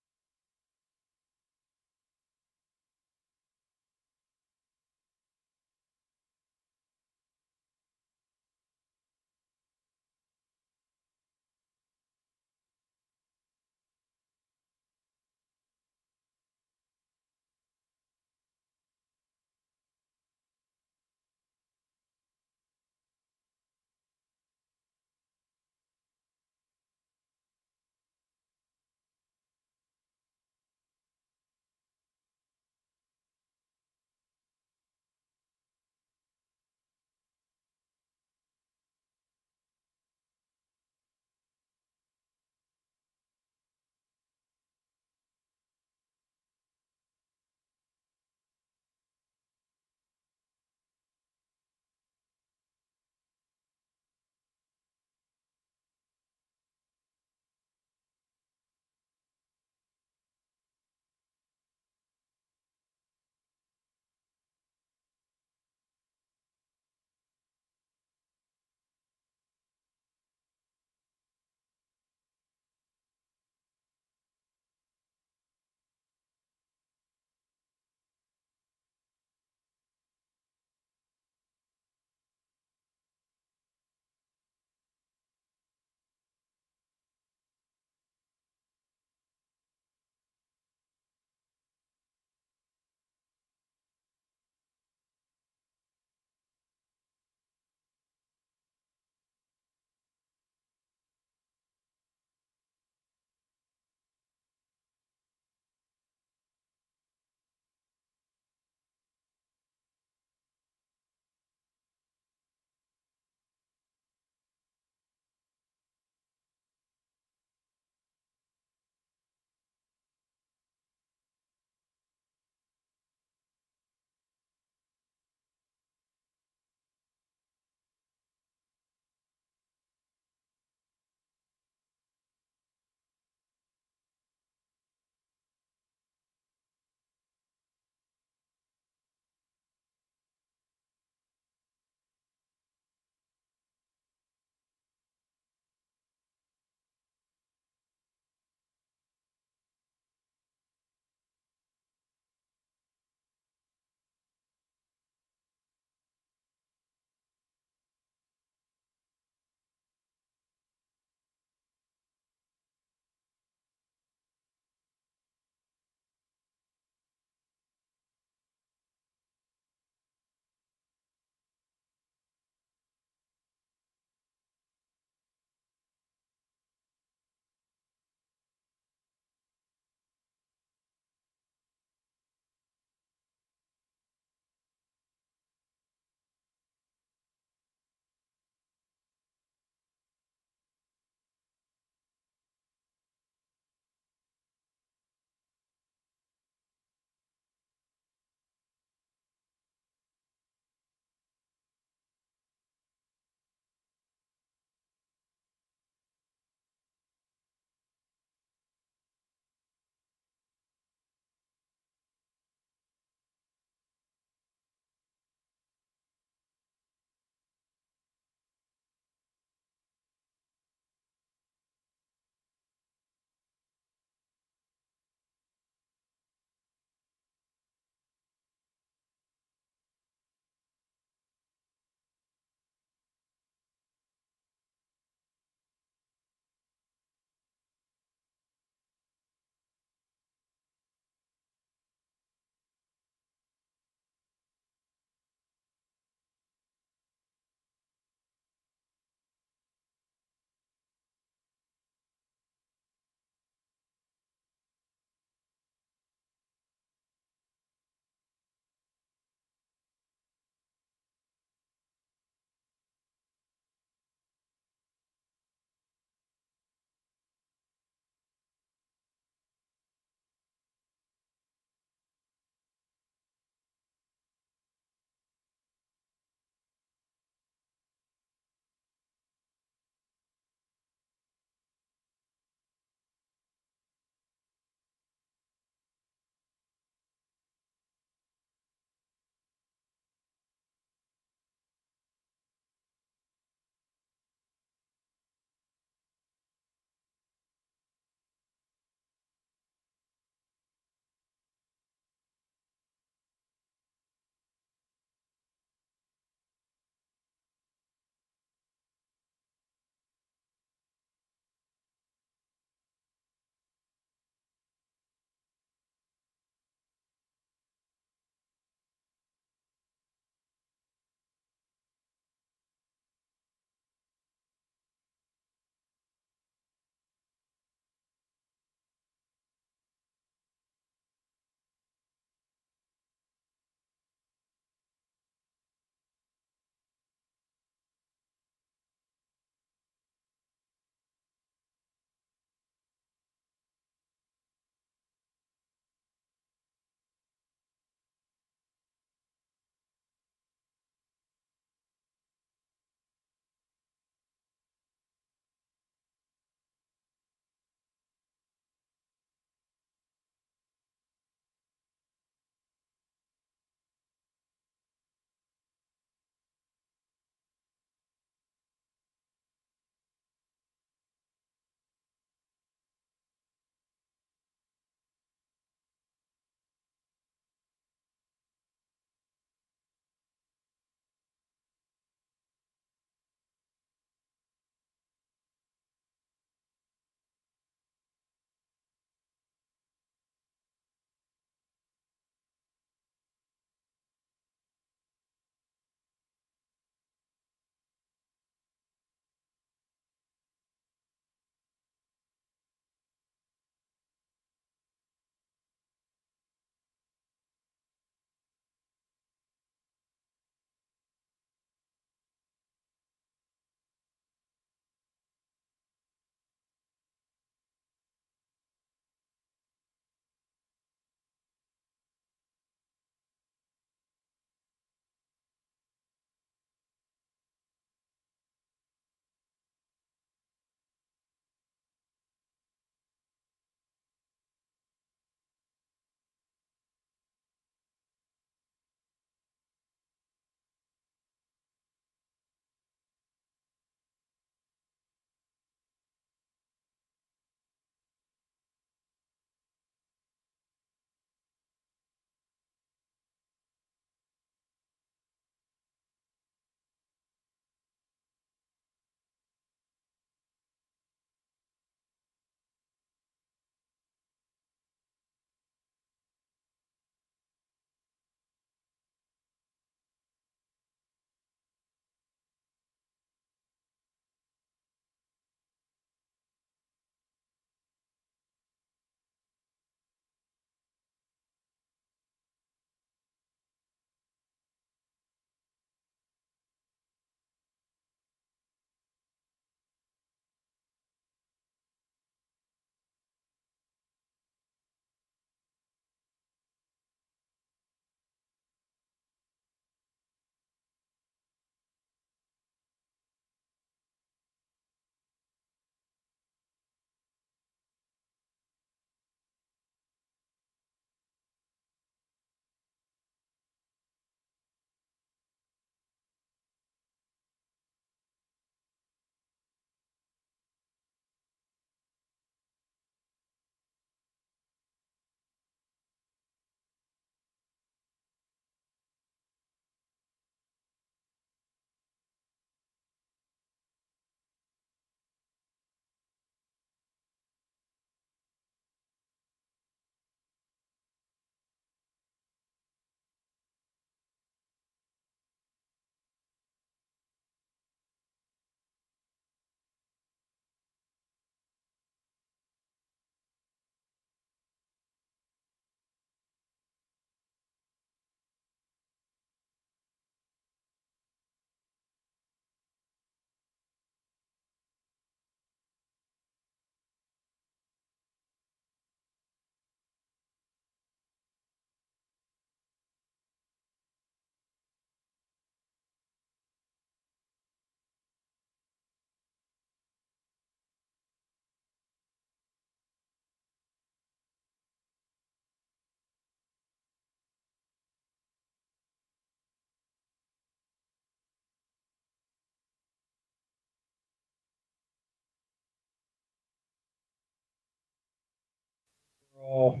overall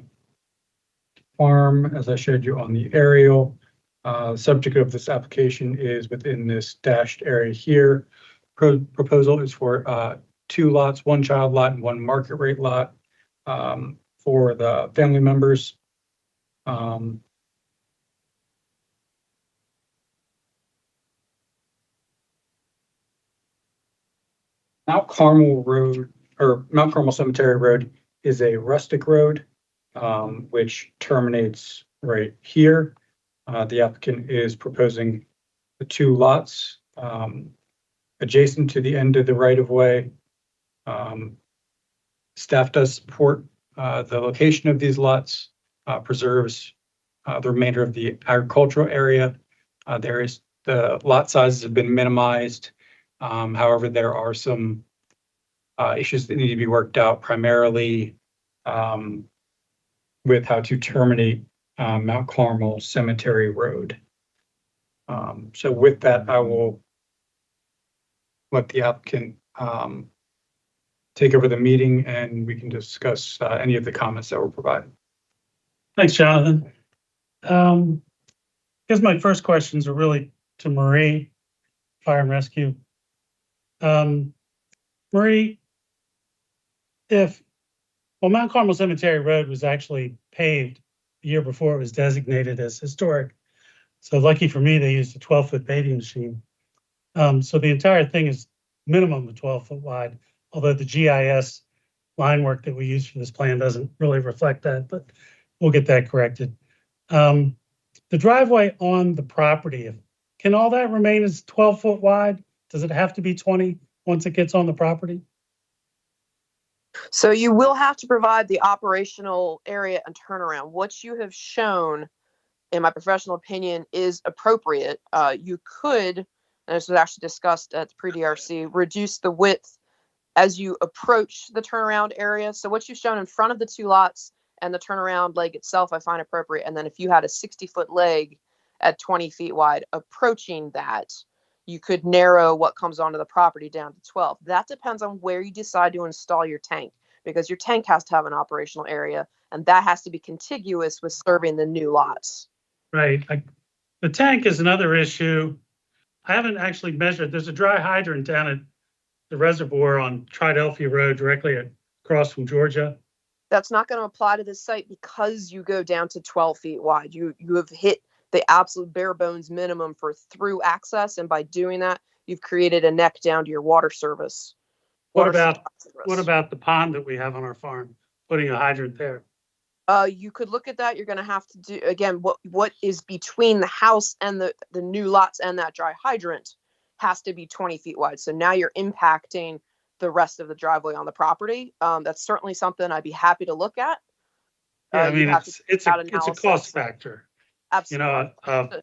farm, as I showed you on the aerial. Subject of this application is within this dashed area here. Proposal is for 2 lots, 1 child lot and 1 market rate lot for the family members. Mount Carmel Road, or Mount Carmel Cemetery Road, is a rustic road, which terminates right here. The applicant is proposing the 2 lots adjacent to the end of the right-of-way. Staff does support the location of these lots, preserves the remainder of the agricultural area. The lot sizes have been minimized. However, there are some issues that need to be worked out, primarily with how to terminate Mount Carmel Cemetery Road. So with that, I will let the applicant take over the meeting and we can discuss any of the comments that were provided. Thanks, Jonathan. I guess my first questions are really to Marie, Fire and Rescue. Marie, Mount Carmel Cemetery Road was actually paved the year before it was designated as historic. So lucky for me, they used a 12-foot paving machine. So the entire thing is minimum of 12-foot wide, although the GIS line work that we use for this plan doesn't really reflect that, but we'll get that corrected. The driveway on the property, can all that remain as 12-foot wide? Does it have to be 20 once it gets on the property? So you will have to provide the operational area and turnaround. What you have shown, in my professional opinion, is appropriate. You could, and this was actually discussed at the pre-DRC, reduce the width as you approach the turnaround area. So what you've shown in front of the 2 lots and the turnaround leg itself, I find appropriate. And then if you had a 60-foot leg at 20 feet wide approaching that, you could narrow what comes onto the property down to 12. That depends on where you decide to install your tank, because your tank has to have an operational area and that has to be contiguous with serving the new lots. Right. The tank is another issue. I haven't actually measured. There's a dry hydrant down at the reservoir on Triadelphia Road directly across from Georgia. That's not going to apply to this site because you go down to 12 feet wide. You have hit the absolute bare bones minimum for through access, and by doing that, you've created a neck down to your water service. What about the pond that we have on our farm? Putting a hydrant there. You could look at that. You're going to have to do again what is between the house and the new lots and that dry hydrant has to be 20 feet wide. So now you're impacting the rest of the driveway on the property. That's certainly something I'd be happy to look at. Yeah, I mean, it's a cost factor. Absolutely. You know,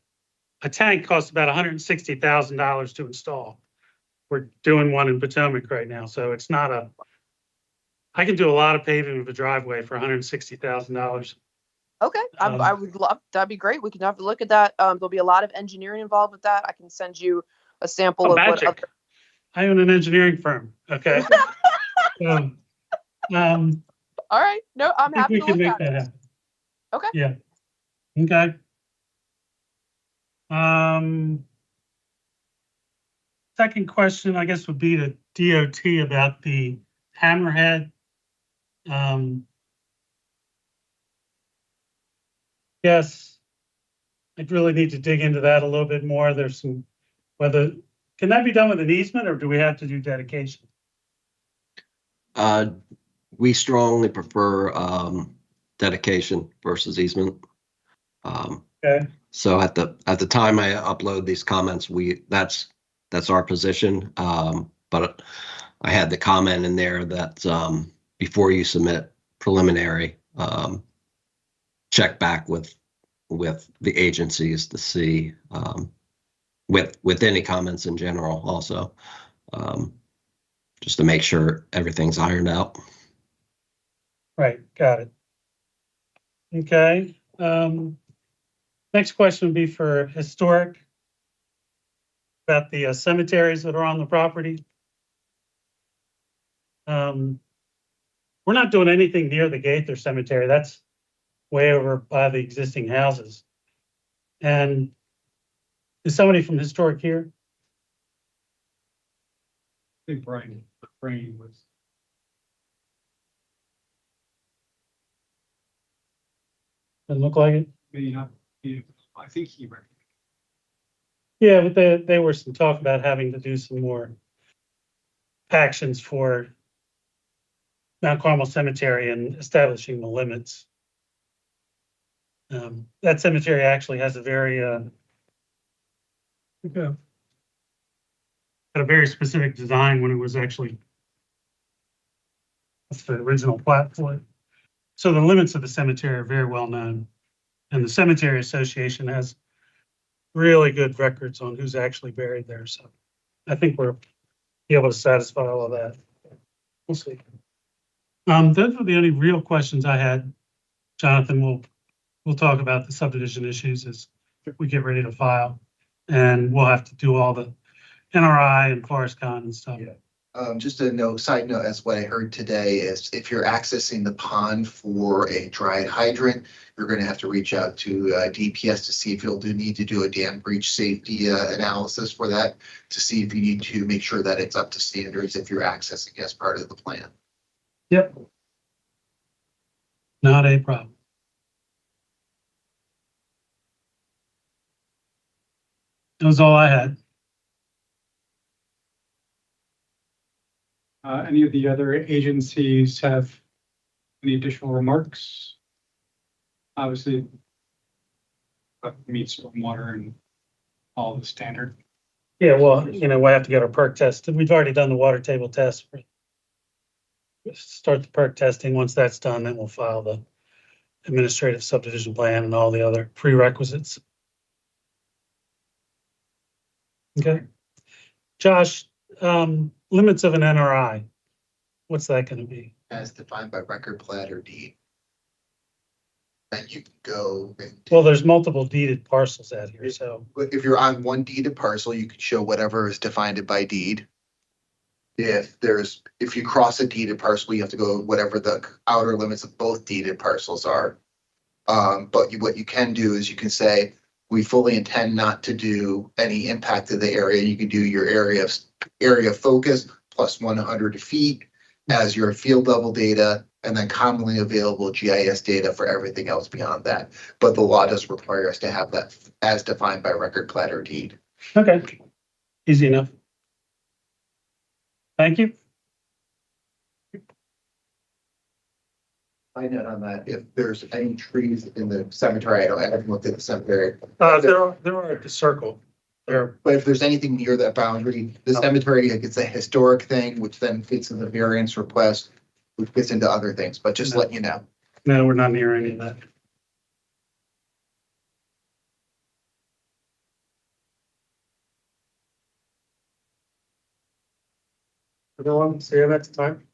a tank costs about $160,000 to install. We're doing one in Potomac right now, so it's not I can do a lot of paving of a driveway for $160,000. Okay, I would love, that'd be great. We can have a look at that. There'll be a lot of engineering involved with that. I can send you a sample of magic. what. I own an engineering firm. Okay. All right. No, I'm happy to look at it. Happen. Okay. Yeah. Okay. Second question, I guess, would be to DOT about the hammerhead. Yes, I'd really need to dig into that a little bit more. There's some, can that be done with an easement or do we have to do dedication? We strongly prefer dedication versus easement. Okay. So at the time I upload these comments, that's our position. But I had the comment in there that before you submit preliminary, check back with the agencies to see with any comments in general also, just to make sure everything's ironed out. Right, got it. Okay. Next question would be for historic, about the cemeteries that are on the property. we're not doing anything near the Gaither Cemetery. That's way over by the existing houses. And is somebody from Historic here? I think Brian was. Doesn't look like it. May not be, I think he recognized. Yeah, but there were some talk about having to do some more actions for Mount Carmel Cemetery and establishing the limits. That cemetery actually has a very, had a very specific design when it was actually, that's the original platform. So the limits of the cemetery are very well known. And the Cemetery Association has really good records on who's actually buried there. So I think we're be able to satisfy all of that. We'll see. Those were the only real questions I had. Jonathan, we'll talk about the subdivision issues as we get ready to file. And we'll have to do all the NRI and forest con and stuff. Just a note, side note, as what I heard today is if you're accessing the pond for a dried hydrant, you're going to have to reach out to DPS to see if you'll need to do a dam breach safety analysis for that, to see if you need to make sure that it's up to standards if you're accessing as part of the plan. Yep. Not a problem. That was all I had. Any of the other agencies have any additional remarks? Obviously, meets stormwater and all the standard. Yeah, well, we have to get our perk test. We've already done the water table test. Start the perk testing. Once that's done, then we'll file the administrative subdivision plan and all the other prerequisites. Okay. Josh, limits of an NRI. What's that going to be? As defined by record, plat, or deed. And you can go. Well, there's multiple deeded parcels out here, so. If you're on one deeded parcel, you can show whatever is defined by deed. If you cross a deeded parcel, you have to go whatever the outer limits of both deeded parcels are. But what you can do is you can say, we fully intend not to do any impact to the area. You can do your area of focus plus 100 feet as your field level data, and then commonly available GIS data for everything else beyond that. But the law does require us to have that as defined by record, plat, or deed. Okay, easy enough. Thank you. I know on that, if there's any trees in the cemetery, I haven't looked at the cemetery. There are at the circle. There. But if there's anything near that boundary, the cemetery, it's a historic thing, which then fits in the variance request, which fits into other things, but just let you know. No, we're not near any of that. Everyone, see you next time.